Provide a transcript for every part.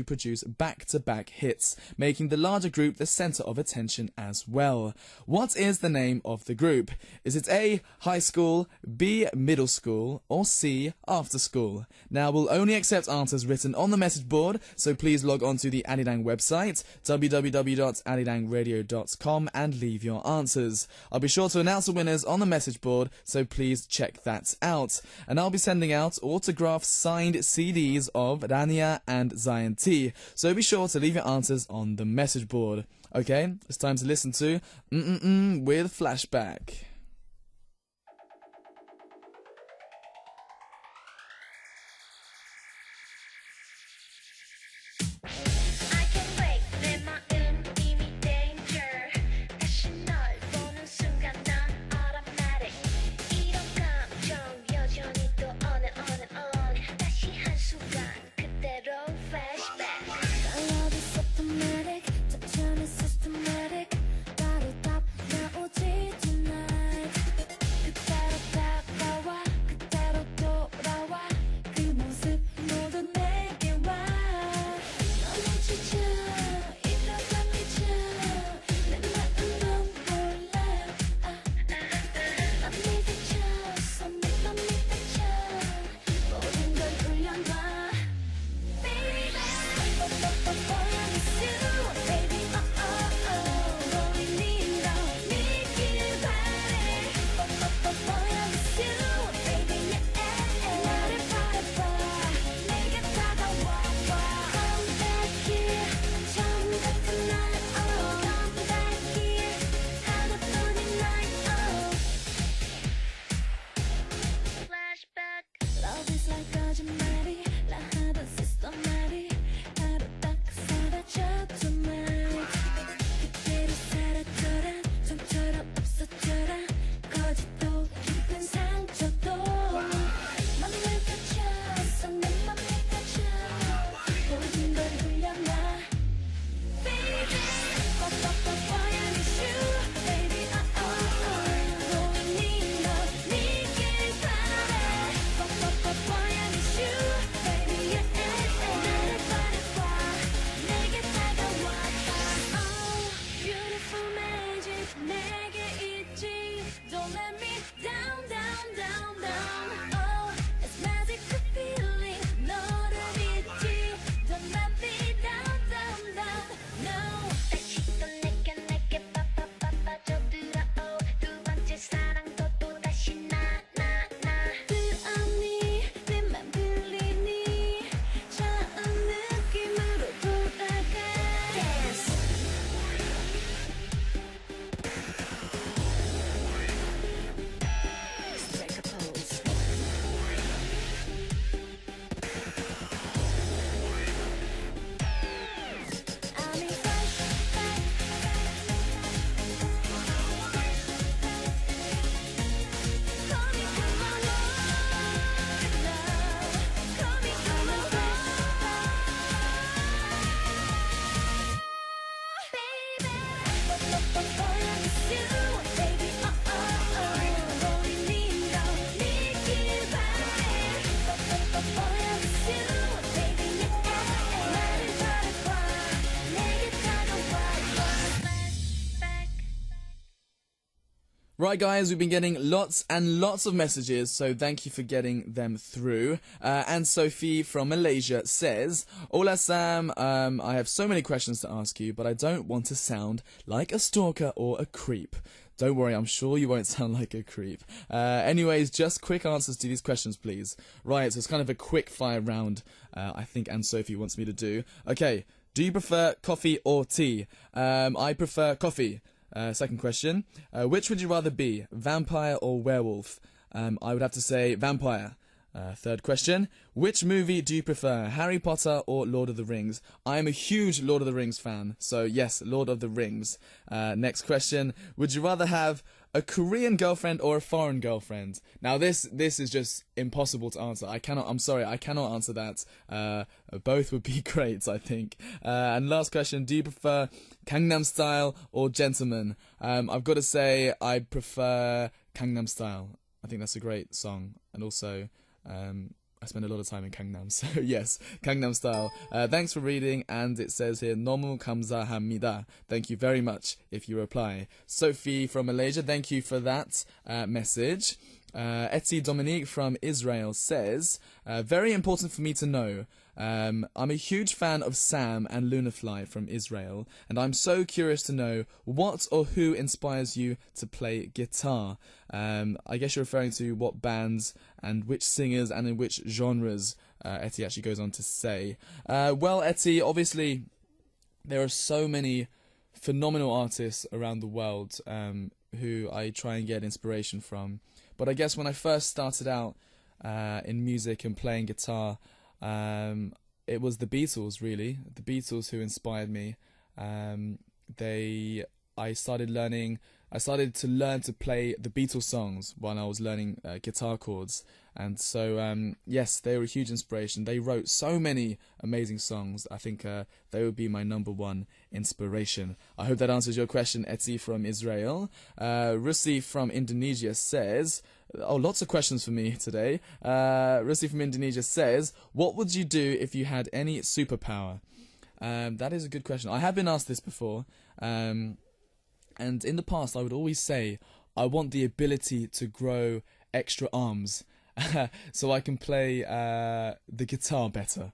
to produce back-to-back hits, making the larger group the center of attention as well. What is the name of the group? Is it A, high school, B, middle school, or C, after school? Now, we'll only accept answers written on the message board, so please log on to the Arirang website, www.arirangradio.com, and leave your answers. I'll be sure to announce the winners on the message board, so please check that out. And I'll be sending out autographed signed CDs of Rania and Zion T. So be sure to leave your answers on the message board. Okay, it's time to listen to with Flashback. Right guys, we've been getting lots and lots of messages, so thank you for getting them through. And Sophie from Malaysia says, Hola Sam, I have so many questions to ask you, but I don't want to sound like a stalker or a creep. Don't worry, I'm sure you won't sound like a creep. Anyways, just quick answers to these questions, please. Right, so it's kind of a quick fire round, I think Anne Sophie wants me to do. Okay, do you prefer coffee or tea? I prefer coffee. Second question, which would you rather be, vampire or werewolf? I would have to say vampire. Third question, which movie do you prefer, Harry Potter or Lord of the Rings? I am a huge Lord of the Rings fan, so yes, Lord of the Rings. Next question, would you rather have a Korean girlfriend or a foreign girlfriend? Now this is just impossible to answer. I'm sorry, I cannot answer that. Both would be great, I think. And last question, do you prefer Gangnam Style or Gentleman? I've got to say I prefer Gangnam Style. I think that's a great song, and also I spend a lot of time in Gangnam, so yes, Gangnam Style. Thanks for reading, and it says here, 너무 감사합니다. Thank you very much if you reply. Sophie from Malaysia, thank you for that message. Etsy Dominique from Israel says, very important for me to know. I'm a huge fan of Sam and Lunafly from Israel, and I'm so curious to know what or who inspires you to play guitar. I guess you're referring to what bands and which singers and in which genres, Etty actually goes on to say. Well, Etty, obviously there are so many phenomenal artists around the world who I try and get inspiration from. But I guess when I first started out in music and playing guitar, it was the Beatles, really. The Beatles who inspired me. I started to learn to play the Beatles songs while I was learning guitar chords. And so, yes, they were a huge inspiration. They wrote so many amazing songs. I think they would be my #1 inspiration. I hope that answers your question, Etsy from Israel. Russi from Indonesia says, oh, lots of questions for me today. Russi from Indonesia says, what would you do if you had any superpower? That is a good question. I have been asked this before. And in the past, I would always say, I want the ability to grow extra arms so I can play the guitar better.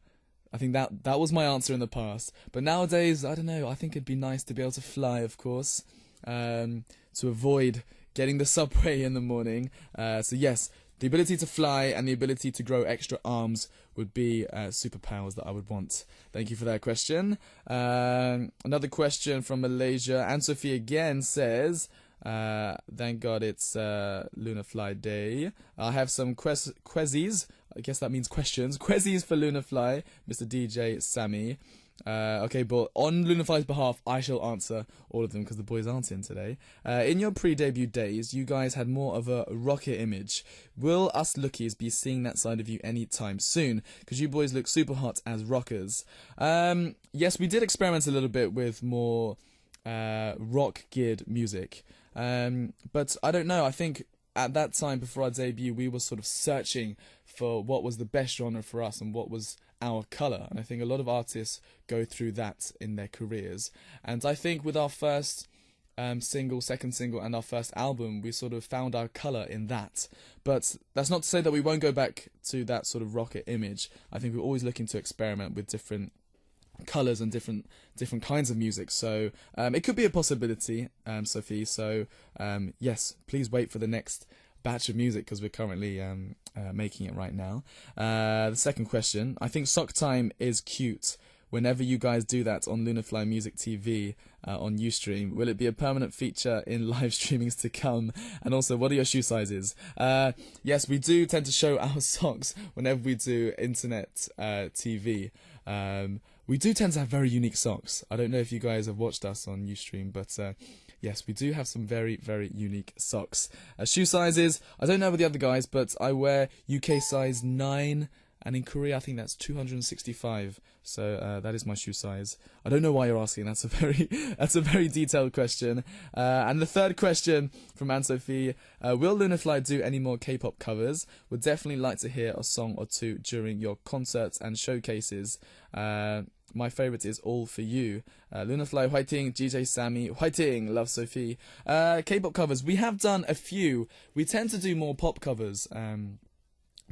I think that was my answer in the past. But nowadays, I don't know, I think it'd be nice to be able to fly, of course, to avoid getting the subway in the morning. So yes, the ability to fly and the ability to grow extra arms would be superpowers that I would want. Thank you for that question. Another question from Malaysia. Anne-Sophie again says, thank God it's Lunafly Day. I have some quezzies. I guess that means questions. Quezzies for Lunafly, Mr. DJ Sammy. Okay, but on Lunafly's behalf, I shall answer all of them because the boys aren't in today. In your pre-debut days, you guys had more of a rocker image. Will us lookies be seeing that side of you anytime soon? Because you boys look super hot as rockers. Yes, we did experiment a little bit with more rock-geared music. But I don't know, I think at that time before our debut, we were sort of searching for what was the best genre for us and what was our colour. And I think a lot of artists go through that in their careers. And I think with our first single, second single and our first album, we sort of found our colour in that. But that's not to say that we won't go back to that sort of rocket image. I think we're always looking to experiment with different colours and different kinds of music, so it could be a possibility, Sophie. So yes, please wait for the next batch of music because we're currently making it right now. The second question, I think Sock Time is cute. Whenever you guys do that on Lunafly Music TV on Ustream, will it be a permanent feature in live streamings to come? And also, what are your shoe sizes? Yes, we do tend to show our socks whenever we do internet TV. We do tend to have very unique socks. I don't know if you guys have watched us on Ustream, but yes, we do have some very, very unique socks. Shoe sizes, I don't know about the other guys, but I wear UK size 9, and in Korea I think that's 265. So that is my shoe size. I don't know why you're asking. That's a very detailed question. And the third question from Anne-Sophie, will Lunafly do any more K-pop covers? Would definitely like to hear a song or two during your concerts and showcases. My favourite is All For You. Lunafly, Whiting, DJ Sammy, Whiting, love Sophie. K-pop covers, we have done a few. We tend to do more pop covers.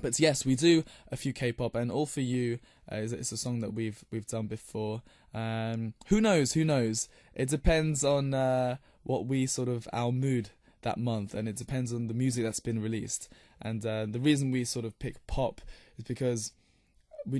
But yes, we do a few K-pop, and All For You is a song that we've done before. Who knows? It depends on what we sort of, our mood that month, and it depends on the music that's been released. And the reason we sort of pick pop is because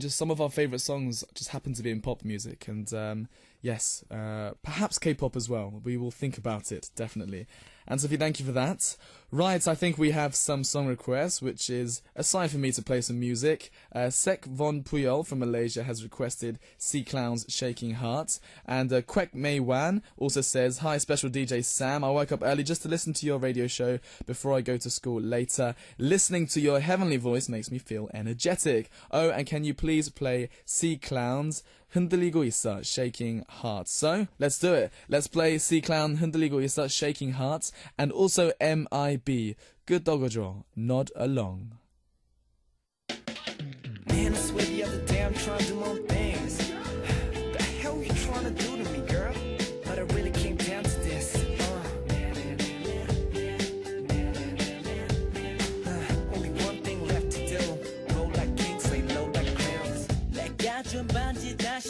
some of our favourite songs just happen to be in pop music, and yes, perhaps K-pop as well. We will think about it, definitely. And Sophie, thank you for that. Right, I think we have some song requests, which is a sign for me to play some music. Sek Von Puyol from Malaysia has requested Sea Clown's Shaking Heart. And Kwek Mei Wan also says, hi, special DJ Sam. I woke up early just to listen to your radio show before I go to school later. Listening to your heavenly voice makes me feel energetic. Oh, and can you please play Sea Clown's 흔들리고 있어, Shaking Heart. So, let's do it. Let's play Sea Clown, 흔들리고 있어, Shaking Heart, and also MIB, Good Doggo Nod Along.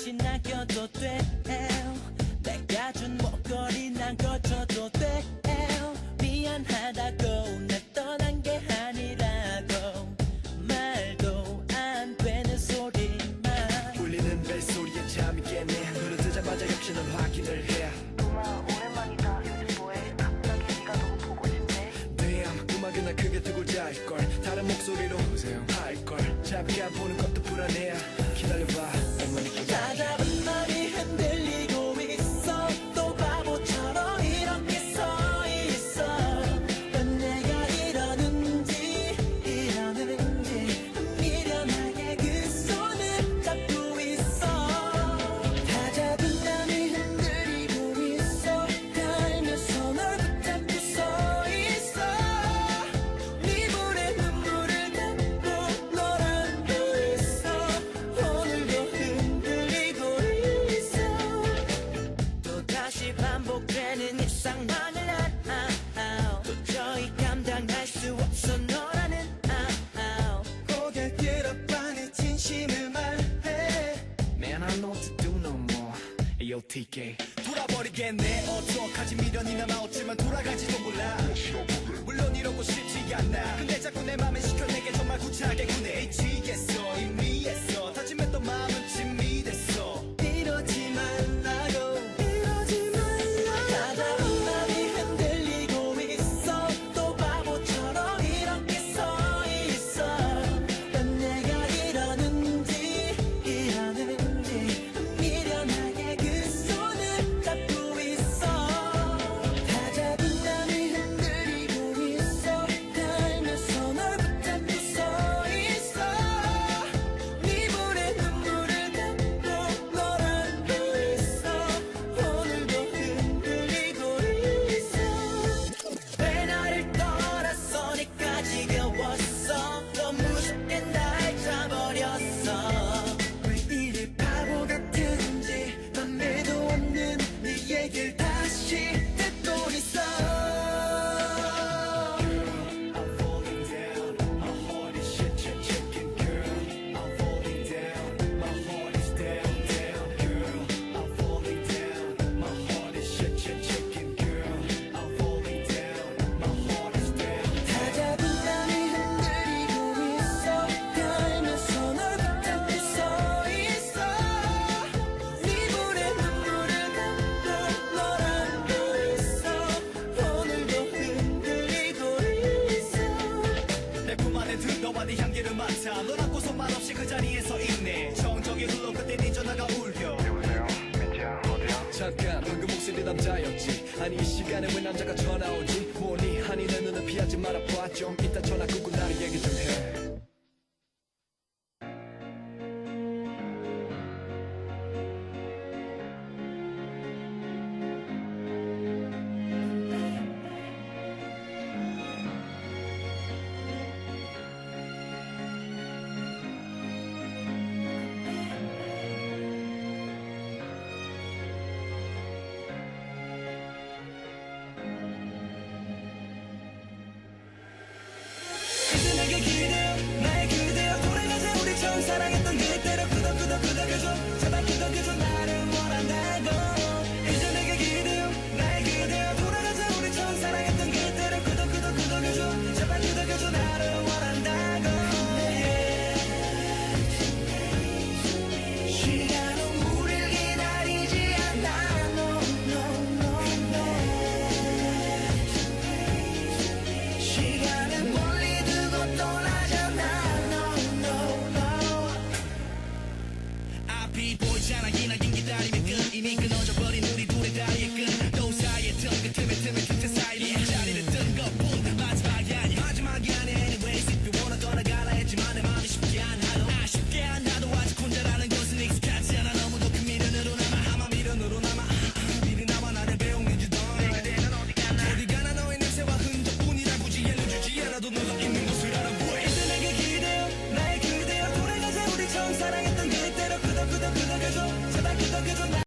대신 남겨도 돼. 내가 준 목걸이 난 거쳐도 돼. 미안하다고 날 떠난 게 아니라고 말도 안 되는 소리만 울리는 벨소리에 잠이 깨네. 눈을 뜨자마자 역시 넌 확인을 해. 우마 오랜만이다. 요즘 뭐해? 갑자기 네가 너무 보고 싶네. Damn 음악은 날 크게 두고 잘걸. 다른 목소리로 할걸. 잠깐 보는 것도 불안해. 기다려봐 어머니 다 잡은 맘이 흔들리고 있어. 또 바보처럼 이렇게 서 있어. 넌 내가 이러는지 미련하게 그 손을 잡고 있어. 다 잡은 맘이 흔들리고 있어. 달면서 널 붙잡고 서 있어. 네 볼에 눈물을 담고 널 안고 있어. 오늘도 흔들리고 있어. 또다시 반복되는 일상만을 난 도저히 감당할 수 없어. 너라는 고개 들어 빤히 진심을 말해. Man I know what to do no more. AOTK 돌아버리겠네. 어떡하지 미련이 남아왔지만 돌아가지도 몰라. 물론 이러고 싶지 않나. 근데 자꾸 내 맘에 시켜 내게 정말 구차하게 군해. 미치겠어 이미 했어. 다짐했던 마음은 진미 됐어. 이러지 말라고 다 잡은 맘이 흔들리고 있어. 또 바보처럼 이렇게 서 있어. 넌 내가 이러는지 미련하게 그 손을 잡고 있어. 다 잡은 맘이 흔들리고 있어. 달면서 널 붙잡고 서 있어. 네 볼에 눈물을 담고 널 안고 있어. 오늘도 흔들리고 있어. 왜 나를 떠나서 니까지 겨웠어. 너무 쉽게 날 잡아버렸어. 왜 이리 바보 같은지 맘에도 없는 네 얘길 다시 듣고 있어. I'm falling down. My heart is shaking, girl. I'm falling down. My heart is down, girl. I'm falling down. My heart is shaking, girl. I'm falling down. My heart is down. 다 잡은 맘이 흔들리고 있어. 달면서 널 붙잡고 서 있어. 네 볼에 눈물을 담고 널 안고 있어. 오늘도 흔들리고 있어. 내 품 안에 든 너와 네 향기를 맡아. 널 안고서 말없이 그 자리에 서 있네. 정적이 흘러 그때 네 전화가 울려. 여보세요? 민지야 어디야? 잠깐 방금 목소리 남자였지. 아니 이 시간에 왜 남자가 전화 오지. 뭐니 하니 내 눈을 피하지 말아봐. 좀 이따 전화 끊고 나를 얘기 좀 해.